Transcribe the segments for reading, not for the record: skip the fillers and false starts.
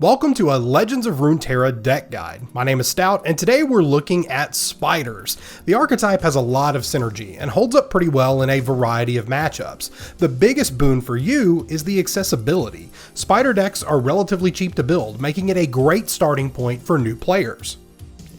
Welcome to a Legends of Runeterra deck guide. My name is Stout, and today we're looking at spiders. The archetype has a lot of synergy and holds up pretty well in a variety of matchups. The biggest boon for you is the accessibility. Spider decks are relatively cheap to build, making it a great starting point for new players.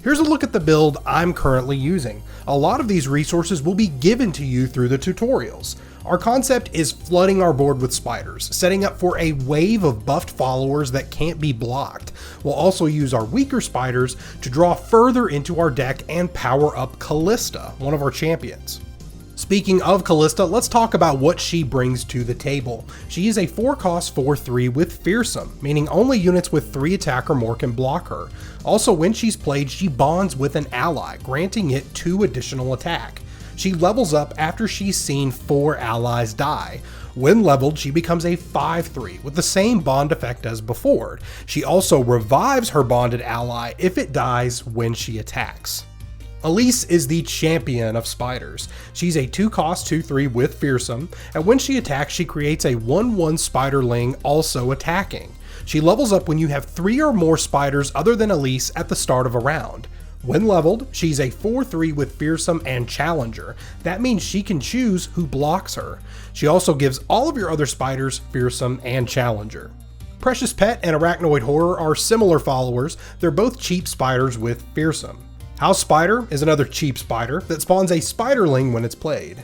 Here's a look at the build I'm currently using. A lot of these resources will be given to you through the tutorials. Our concept is flooding our board with spiders, setting up for a wave of buffed followers that can't be blocked. We'll also use our weaker spiders to draw further into our deck and power up Callista, one of our champions. Speaking of Callista, let's talk about what she brings to the table. She is a 4-cost 4/3 with Fearsome, meaning only units with 3 attack or more can block her. Also, when she's played, she bonds with an ally, granting it 2 additional attack. She levels up after she's seen 4 allies die. When leveled, she becomes a 5/3 with the same bond effect as before. She also revives her bonded ally if it dies when she attacks. Elise is the champion of spiders. She's a 2-cost 2/3 with Fearsome, and when she attacks, she creates a 1/1 spiderling also attacking. She levels up when you have 3 or more spiders other than Elise at the start of a round. When leveled, she's a 4/3 with Fearsome and Challenger. That means she can choose who blocks her. She also gives all of your other spiders Fearsome and Challenger. Precious Pet and Arachnoid Horror are similar followers. They're both cheap spiders with Fearsome. House Spider is another cheap spider that spawns a spiderling when it's played.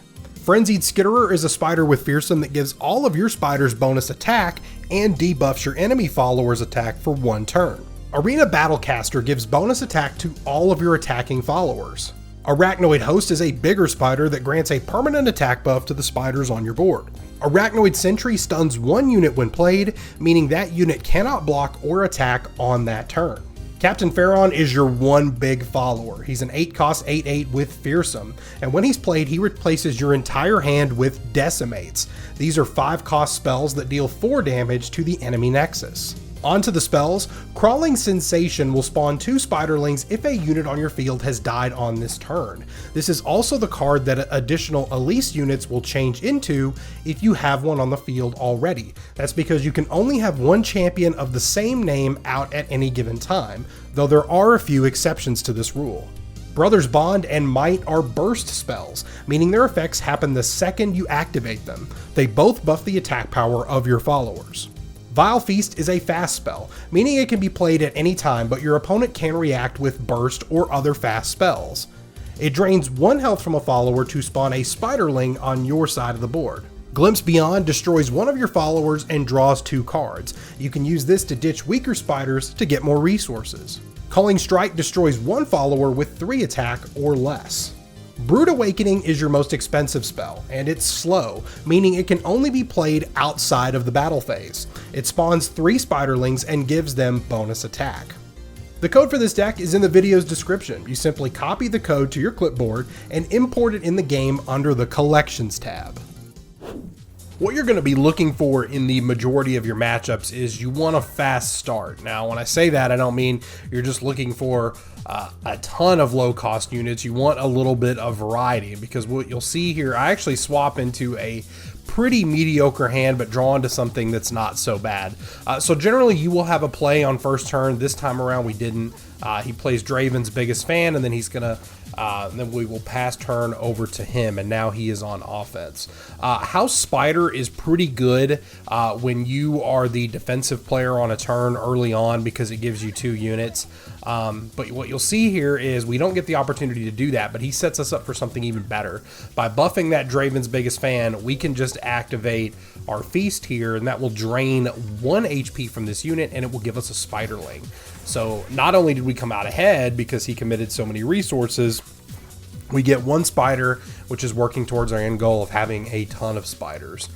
Frenzied Skitterer is a spider with Fearsome that gives all of your spiders bonus attack and debuffs your enemy followers' attack for 1 turn. Arena Battlecaster gives bonus attack to all of your attacking followers. Arachnoid Host is a bigger spider that grants a permanent attack buff to the spiders on your board. Arachnoid Sentry stuns 1 unit when played, meaning that unit cannot block or attack on that turn. Captain Pharaon is your one big follower. He's an 8-cost 8/8 with Fearsome, and when he's played, he replaces your entire hand with Decimates. These are 5-cost spells that deal 4 damage to the enemy nexus. Onto the spells, Crawling Sensation will spawn 2 spiderlings if a unit on your field has died on this turn. This is also the card that additional Elise units will change into if you have one on the field already. That's because you can only have 1 champion of the same name out at any given time, though there are a few exceptions to this rule. Brothers Bond and Might are burst spells, meaning their effects happen the second you activate them. They both buff the attack power of your followers. Vile Feast is a fast spell, meaning it can be played at any time, but your opponent can react with burst or other fast spells. It drains 1 health from a follower to spawn a spiderling on your side of the board. Glimpse Beyond destroys 1 of your followers and draws 2 cards. You can use this to ditch weaker spiders to get more resources. Culling Strike destroys 1 follower with 3 attack or less. Brood Awakening is your most expensive spell, and it's slow, meaning it can only be played outside of the battle phase. It spawns 3 spiderlings and gives them bonus attack. The code for this deck is in the video's description. You simply copy the code to your clipboard and import it in the game under the Collections tab. What you're going to be looking for in the majority of your matchups is you want a fast start. Now, when I say that, I don't mean you're just looking for a ton of low-cost units. You want a little bit of variety, because what you'll see here, I actually swap into a pretty mediocre hand, but draw into something that's not so bad. So generally, you will have a play on first turn. This time around, we didn't. He plays Draven's Biggest Fan, and then he's gonna. Then we will pass turn over to him, and now he is on offense. House Spider is pretty good when you are the defensive player on a turn early on, because it gives you 2 units. But what you'll see here is we don't get the opportunity to do that, but he sets us up for something even better. By buffing that Draven's Biggest Fan, we can just activate our Feast here, and that will drain 1 HP from this unit, and it will give us a spiderling. So not only did we come out ahead because he committed so many resources, we get 1 spider, which is working towards our end goal of having a ton of spiders.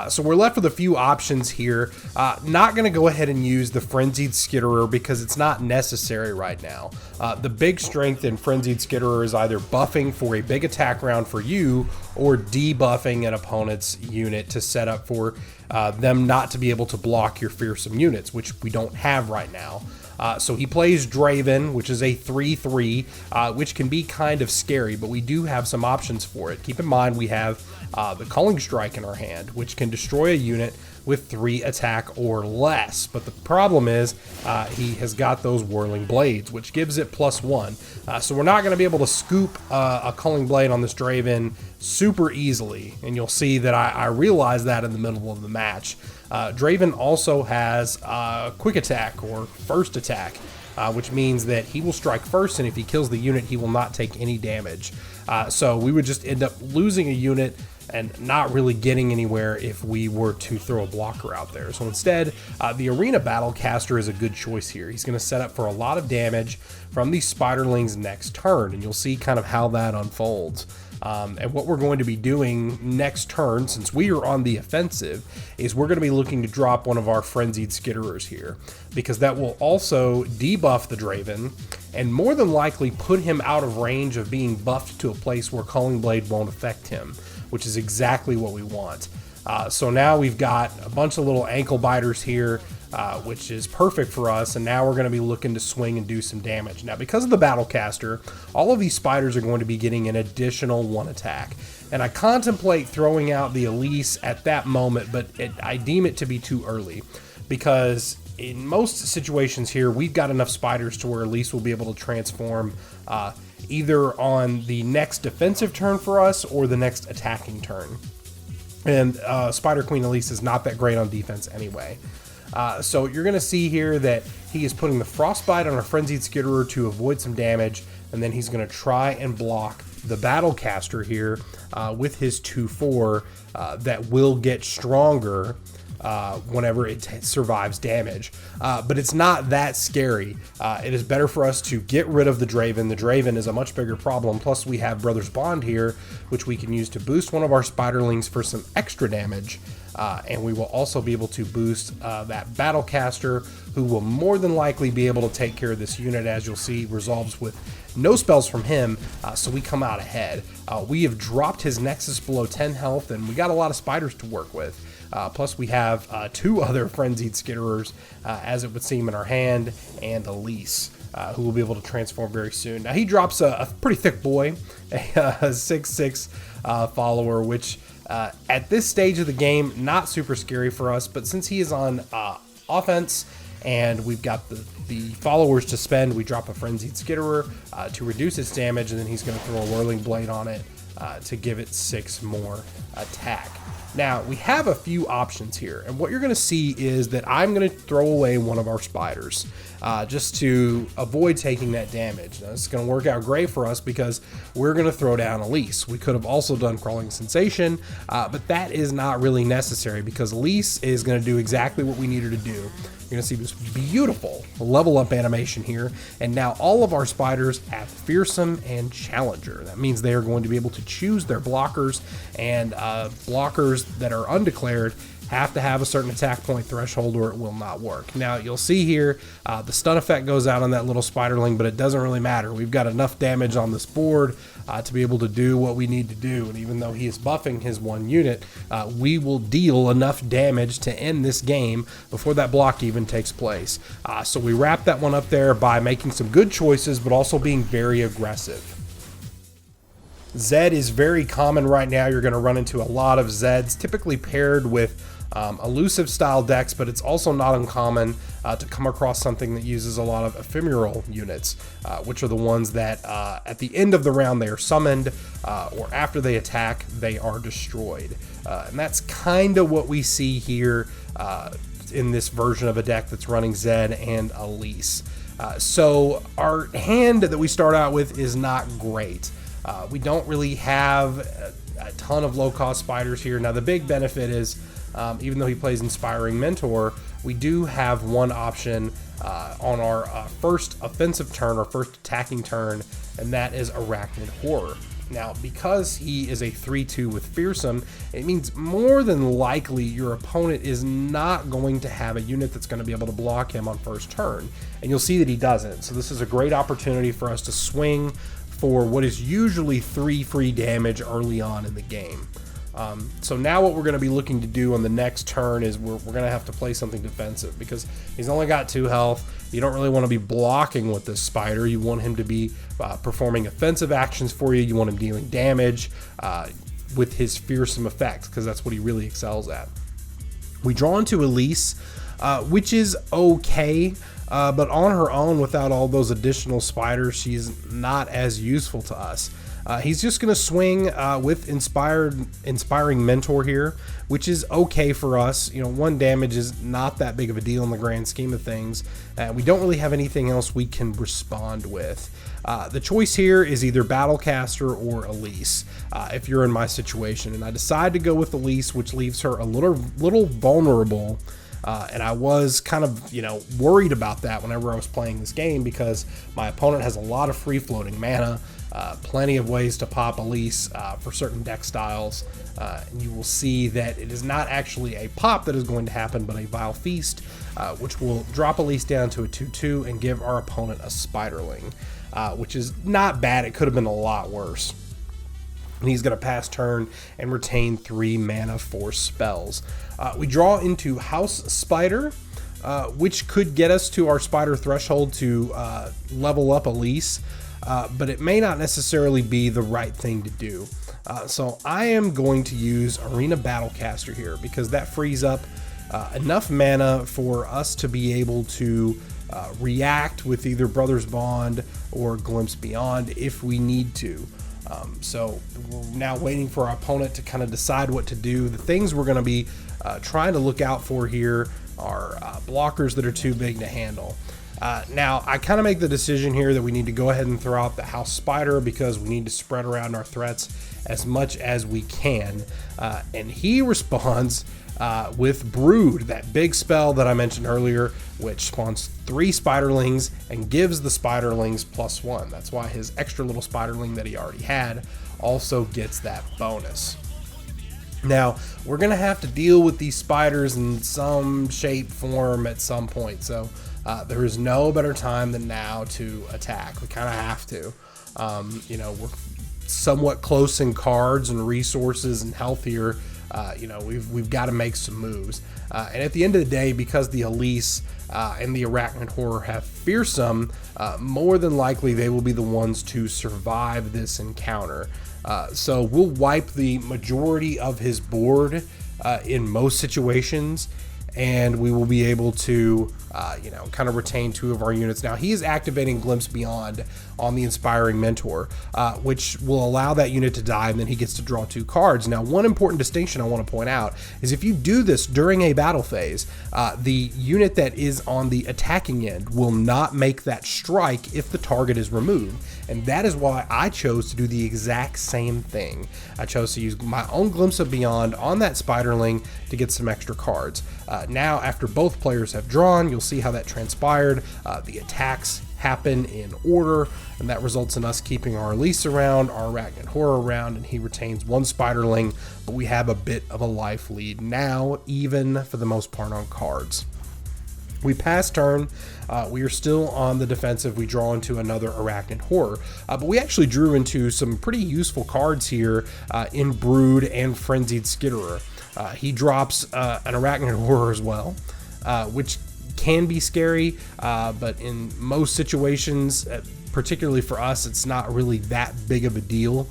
So we're left with a few options here. Not going to go ahead and use the Frenzied Skitterer because it's not necessary right now. The big strength in Frenzied Skitterer is either buffing for a big attack round for you or debuffing an opponent's unit to set up for them not to be able to block your Fearsome units, which we don't have right now. So he plays Draven, which is a 3/3, which can be kind of scary, but we do have some options for it. Keep in mind we have the Culling Strike in our hand, which can destroy a unit with 3 attack or less. But the problem is he has got those Whirling Blades, which gives it +1. So we're not going to be able to scoop a Culling Blade on this Draven super easily, and you'll see that I realized that in the middle of the match. Draven also has quick attack or first attack, which means that he will strike first, and if he kills the unit, he will not take any damage. So we would just end up losing a unit and not really getting anywhere if we were to throw a blocker out there. So instead, the Arena Battlecaster is a good choice here. He's going to set up for a lot of damage from these Spiderlings next turn, and you'll see kind of how that unfolds. And what we're going to be doing next turn, since we are on the offensive, is we're going to be looking to drop one of our Frenzied Skitterers here, because that will also debuff the Draven and more than likely put him out of range of being buffed to a place where Culling Blade won't affect him, which is exactly what we want. So now we've got a bunch of little ankle biters here, which is perfect for us, and now we're going to be looking to swing and do some damage. Now, because of the Battlecaster, all of these spiders are going to be getting an additional 1 attack, and I contemplate throwing out the Elise at that moment, but I deem it to be too early, because in most situations here, we've got enough spiders to where Elise will be able to transform either on the next defensive turn for us or the next attacking turn. And Spider Queen Elise is not that great on defense anyway. So you're going to see here that he is putting the Frostbite on a Frenzied Skitterer to avoid some damage, and then he's going to try and block the Battlecaster here with his 2/4 that will get stronger whenever it survives damage. But it's not that scary. It is better for us to get rid of the Draven. The Draven is a much bigger problem. Plus we have Brother's Bond here, which we can use to boost one of our Spiderlings for some extra damage. And we will also be able to boost that Battlecaster, who will more than likely be able to take care of this unit, as you'll see, resolves with no spells from him, so we come out ahead. We have dropped his Nexus below 10 health, and we got a lot of spiders to work with. Plus we have 2 other Frenzied Skitterers, as it would seem, in our hand, and Elise, who will be able to transform very soon. Now he drops a pretty thick boy, a 6/6 follower, which at this stage of the game, not super scary for us, but since he is on offense and we've got the followers to spend, we drop a Frenzied Skitterer to reduce its damage, and then he's going to throw a Whirling Blade on it to give it 6 more attack. Now, we have a few options here, and what you're going to see is that I'm going to throw away one of our spiders just to avoid taking that damage. Now, this is going to work out great for us because we're going to throw down Elise. We could have also done Crawling Sensation, but that is not really necessary because Elise is going to do exactly what we need her to do. You're going to see this beautiful level up animation here, and now all of our spiders have Fearsome and Challenger. That means they are going to be able to choose their blockers, and blockers that are undeclared have to have a certain attack point threshold or it will not work. Now you'll see here the stun effect goes out on that little Spiderling, but it doesn't really matter. We've got enough damage on this board to be able to do what we need to do, and even though he is buffing his 1 unit, we will deal enough damage to end this game before that block even takes place. So we wrap that one up there by making some good choices but also being very aggressive. Zed is very common right now. You're going to run into a lot of Zeds, typically paired with elusive style decks, but it's also not uncommon to come across something that uses a lot of ephemeral units, which are the ones that at the end of the round they are summoned, or after they attack they are destroyed. And that's kind of what we see here in this version of a deck that's running Zed and Elise. So our hand that we start out with is not great. We don't really have a ton of low-cost spiders here. Now the big benefit is, even though he plays Inspiring Mentor, we do have one option on our first offensive turn, or first attacking turn, and that is Arachnid Horror. Now, because he is a 3/2 with Fearsome, it means more than likely your opponent is not going to have a unit that's going to be able to block him on first turn, and you'll see that he doesn't. So this is a great opportunity for us to swing for what is usually 3 free damage early on in the game. So now what we're going to be looking to do on the next turn is we're going to have to play something defensive, because he's only got 2 health. You don't really want to be blocking with this spider. You want him to be performing offensive actions for you. You want him dealing damage with his fearsome effects, because that's what he really excels at. We draw into Elise, which is okay, but on her own, without all those additional spiders, she's not as useful to us. He's just going to swing with Inspiring Mentor here, which is okay for us. 1 damage is not that big of a deal in the grand scheme of things. We don't really have anything else we can respond with. The choice here is either Battlecaster or Elise, if you're in my situation. And I decide to go with Elise, which leaves her a little vulnerable. And I was kind of, worried about that whenever I was playing this game, because my opponent has a lot of free-floating mana. Plenty of ways to pop Elise for certain deck styles, and you will see that it is not actually a pop that is going to happen, but a Vile Feast, which will drop Elise down to a 2/2 and give our opponent a Spiderling, which is not bad. It could have been a lot worse. And he's going to pass turn and retain 3 mana for spells. We draw into House Spider, which could get us to our Spider threshold to level up Elise. But it may not necessarily be the right thing to do. So I am going to use Arena Battlecaster here, because that frees up enough mana for us to be able to react with either Brothers Bond or Glimpse Beyond if we need to. So we're now waiting for our opponent to kind of decide what to do. The things we're going to be trying to look out for here are blockers that are too big to handle. Now, I kind of make the decision here that we need to go ahead and throw out the House Spider, because we need to spread around our threats as much as we can. And he responds with Brood, that big spell that I mentioned earlier, which spawns 3 Spiderlings and gives the Spiderlings +1. That's why his extra little Spiderling that he already had also gets that bonus. Now, we're going to have to deal with these spiders in some shape, form at some point. So there is no better time than now to attack. We kind of have to. We're somewhat close in cards and resources and health here. We've got to make some moves. And at the end of the day, because the Elise and the Arachnid Horror have Fearsome, more than likely they will be the ones to survive this encounter. So we'll wipe the majority of his board in most situations, and we will be able to, kind of retain 2 of our units. Now, he is activating Glimpse Beyond on the Inspiring Mentor, which will allow that unit to die, and then he gets to draw 2 cards. Now, one important distinction I want to point out is if you do this during a battle phase, the unit that is on the attacking end will not make that strike if the target is removed. And that is why I chose to do the exact same thing. I chose to use my own Glimpse of Beyond on that Spiderling to get some extra cards. Now, after both players have drawn, you'll see how that transpired. The attacks happen in order, and that results in us keeping our Elise around, our Arachnid Horror around, and he retains 1 Spiderling, but we have a bit of a life lead now, even for the most part on cards. We pass turn. We are still on the defensive. We draw into another Arachnid Horror, but we actually drew into some pretty useful cards here in Brood and Frenzied Skitterer. He drops an Arachnid Horror as well, which can be scary, but in most situations, particularly for us, it's not really that big of a deal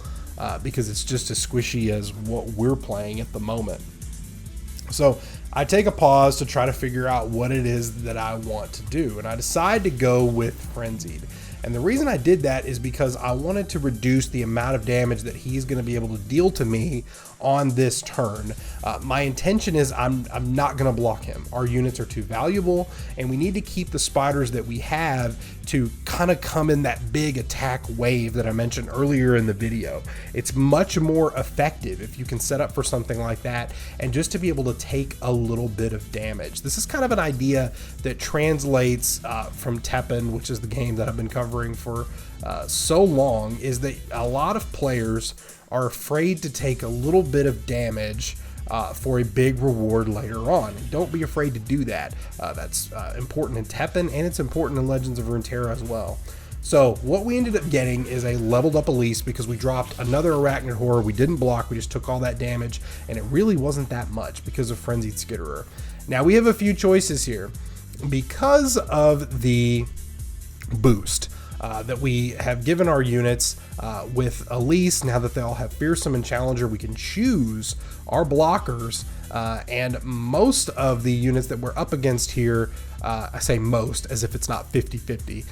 because it's just as squishy as what we're playing at the moment. So I take a pause to try to figure out what it is that I want to do, and I decide to go with Frenzied. And the reason I did that is because I wanted to reduce the amount of damage that he's going to be able to deal to me on this turn. My intention is I'm not going to block him. Our units are too valuable, and we need to keep the spiders that we have to kind of come in that big attack wave that I mentioned earlier in the video. It's much more effective if you can set up for something like that, and just to be able to take a little bit of damage. This is kind of an idea that translates from Teppen, which is the game that I've been covering for so long, is that a lot of players are afraid to take a little bit of damage for a big reward later on. And don't be afraid to do that. That's important in Teppen, and it's important in Legends of Runeterra as well. So what we ended up getting is a leveled up Elise because we dropped another Arachnid Horror. We didn't block, we just took all that damage, and it really wasn't that much because of Frenzied Skitterer. Now we have a few choices here. Because of the boost that we have given our units with Elise, now that they all have Fearsome and Challenger, we can choose our blockers, and most of the units that we're up against here, I say most as if it's not 50-50,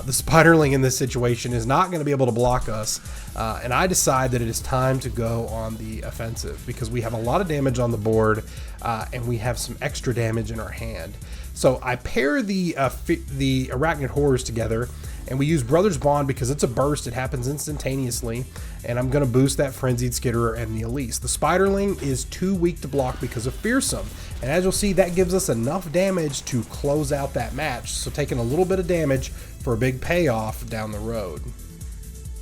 the Spiderling in this situation is not going to be able to block us, and I decide that it is time to go on the offensive because we have a lot of damage on the board, and we have some extra damage in our hand. So I pair the Arachnid Horrors together, and we use Brothers Bond because it's a burst, it happens instantaneously, and I'm going to boost that Frenzied Skitterer and the Elise. The Spiderling is too weak to block because of Fearsome, and as you'll see, that gives us enough damage to close out that match, so taking a little bit of damage for a big payoff down the road.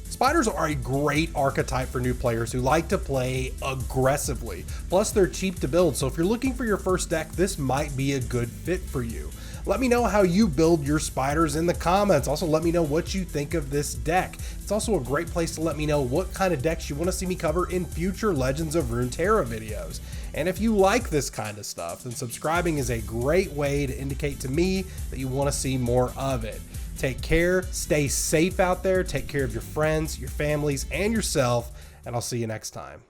Spiders are a great archetype for new players who like to play aggressively. Plus, they're cheap to build, so if you're looking for your first deck, this might be a good fit for you. Let me know how you build your spiders in the comments. Also, let me know what you think of this deck. It's also a great place to let me know what kind of decks you want to see me cover in future Legends of Runeterra videos. And if you like this kind of stuff, then subscribing is a great way to indicate to me that you want to see more of it. Take care, stay safe out there, take care of your friends, your families, and yourself, and I'll see you next time.